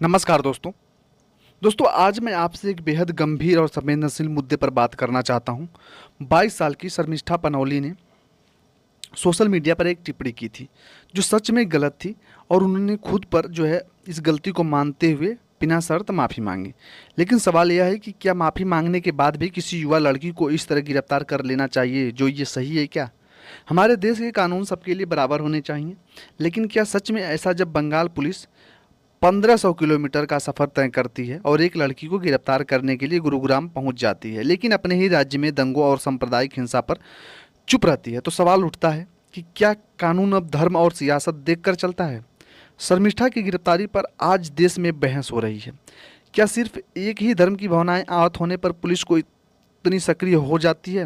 नमस्कार दोस्तों। आज मैं आपसे एक बेहद गंभीर और संवेदनशील मुद्दे पर बात करना चाहता हूं। 22 साल की शर्मिष्ठा पनौली ने सोशल मीडिया पर एक टिप्पणी की थी जो सच में गलत थी, और उन्होंने खुद पर इस गलती को मानते हुए बिना शर्त माफ़ी मांगी। लेकिन सवाल यह है कि क्या माफ़ी मांगने के बाद भी किसी युवा लड़की को इस तरह गिरफ्तार कर लेना चाहिए? जो ये सही है क्या? हमारे देश के कानून सबके लिए बराबर होने चाहिए, लेकिन क्या सच में ऐसा? जब बंगाल पुलिस 1500 किलोमीटर का सफ़र तय करती है और एक लड़की को गिरफ्तार करने के लिए गुरुग्राम पहुंच जाती है, लेकिन अपने ही राज्य में दंगों और सांप्रदायिक हिंसा पर चुप रहती है, तो सवाल उठता है कि क्या कानून अब धर्म और सियासत देखकर चलता है? शर्मिष्ठा की गिरफ्तारी पर आज देश में बहस हो रही है। क्या सिर्फ एक ही धर्म की भावनाएं आहत होने पर पुलिस को इतनी सक्रिय हो जाती है?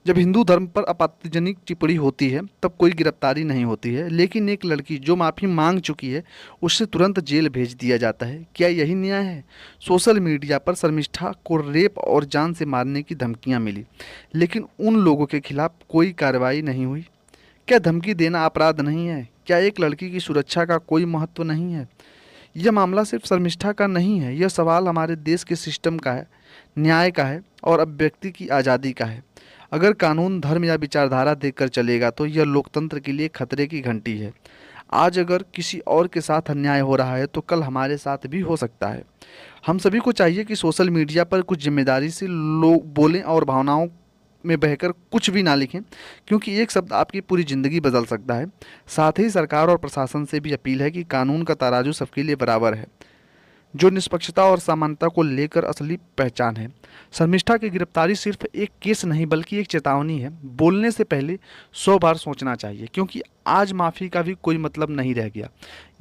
जब हिंदू धर्म पर आपत्तिजनक टिप्पणी होती है तब कोई गिरफ्तारी नहीं होती है, लेकिन एक लड़की जो माफ़ी मांग चुकी है उससे तुरंत जेल भेज दिया जाता है। क्या यही न्याय है? सोशल मीडिया पर शर्मिष्ठा को रेप और जान से मारने की धमकियां मिली, लेकिन उन लोगों के खिलाफ कोई कार्रवाई नहीं हुई। क्या धमकी देना अपराध नहीं है? क्या एक लड़की की सुरक्षा का कोई महत्व नहीं है? यह मामला सिर्फ शर्मिष्ठा का नहीं है, यह सवाल हमारे देश के सिस्टम का है, न्याय का है और अभिव्यक्ति की आज़ादी का है। अगर कानून धर्म या विचारधारा देखकर चलेगा तो यह लोकतंत्र के लिए खतरे की घंटी है। आज अगर किसी और के साथ अन्याय हो रहा है तो कल हमारे साथ भी हो सकता है। हम सभी को चाहिए कि सोशल मीडिया पर कुछ जिम्मेदारी से लोग बोलें और भावनाओं में बहकर कुछ भी ना लिखें, क्योंकि एक शब्द आपकी पूरी ज़िंदगी बदल सकता है। साथ ही सरकार और प्रशासन से भी अपील है कि कानून का तराजू सबके लिए बराबर है, जो निष्पक्षता और समानता को लेकर असली पहचान है। शर्मिष्ठा की गिरफ्तारी सिर्फ एक केस नहीं बल्कि एक चेतावनी है। बोलने से पहले 100 बार सोचना चाहिए, क्योंकि आज माफ़ी का भी कोई मतलब नहीं रह गया।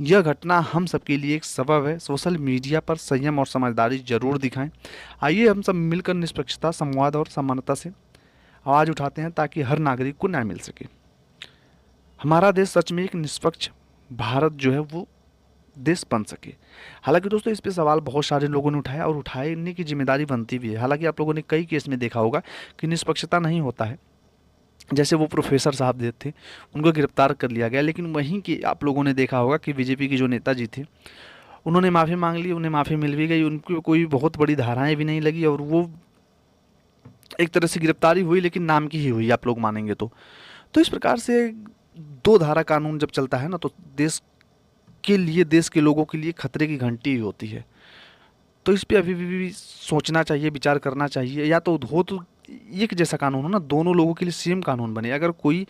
यह घटना हम सबके लिए एक सबक है। सोशल मीडिया पर संयम और समझदारी जरूर दिखाएं। आइए हम सब मिलकर निष्पक्षता, संवाद और समानता से आवाज़ उठाते हैं ताकि हर नागरिक को न्याय मिल सके। हमारा देश सच में एक निष्पक्ष भारत वो देश बन सके। हालांकि दोस्तों, इस पे सवाल बहुत सारे लोगों ने उठाया और उठाने की जिम्मेदारी बनती भी है। हालांकि आप लोगों ने कई केस में देखा होगा कि निष्पक्षता नहीं होता है। जैसे वो प्रोफेसर साहब थे, उनको गिरफ्तार कर लिया गया, लेकिन वहीं की आप लोगों ने देखा होगा कि बीजेपी के जो नेताजी थे उन्होंने माफ़ी मांग ली, उन्हें माफ़ी मिल भी गई, उनको कोई बहुत बड़ी धाराएं भी नहीं लगी और वो एक तरह से गिरफ्तारी हुई, लेकिन नाम की ही हुई, आप लोग मानेंगे तो इस प्रकार से दो धारा कानून जब चलता है ना, तो देश के लिए, देश के लोगों के लिए खतरे की घंटी ही होती है। तो इस पे अभी भी सोचना चाहिए, विचार करना चाहिए। या तो हो तो एक जैसा कानून हो ना, दोनों लोगों के लिए सेम कानून बने। अगर कोई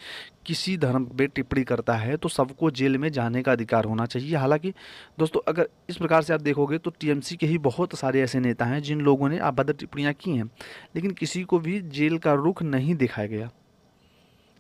किसी धर्म पे टिप्पणी करता है तो सबको जेल में जाने का अधिकार होना चाहिए। हालांकि दोस्तों, अगर इस प्रकार से आप देखोगे तो टीएमसी के ही बहुत सारे ऐसे नेता हैं जिन लोगों ने अभद्र टिप्पणियाँ की हैं, लेकिन किसी को भी जेल का रुख नहीं दिखाया गया।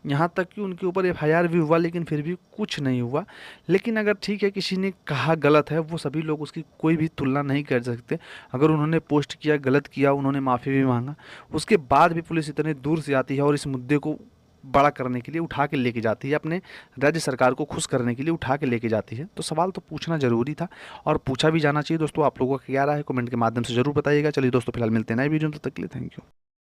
यहाँ तक कि उनके ऊपर एफआईआर भी हुआ, लेकिन फिर भी कुछ नहीं हुआ। लेकिन अगर ठीक है, किसी ने कहा गलत है, वो सभी लोग उसकी कोई भी तुलना नहीं कर सकते। अगर उन्होंने पोस्ट किया, गलत किया, उन्होंने माफ़ी भी मांगा, उसके बाद भी पुलिस इतने दूर से आती है और इस मुद्दे को बड़ा करने के लिए उठा के लेके जाती है, अपने राज्य सरकार को खुश करने के लिए उठा के लेके जाती है। तो सवाल तो पूछना जरूरी था और पूछा भी जाना चाहिए। दोस्तों, आप लोगों का क्या राय है कमेंट के माध्यम से जरूर बताइएगा। चलिए दोस्तों, फिलहाल मिलते हैं नए वीडियो में, तब तक के लिए थैंक यू।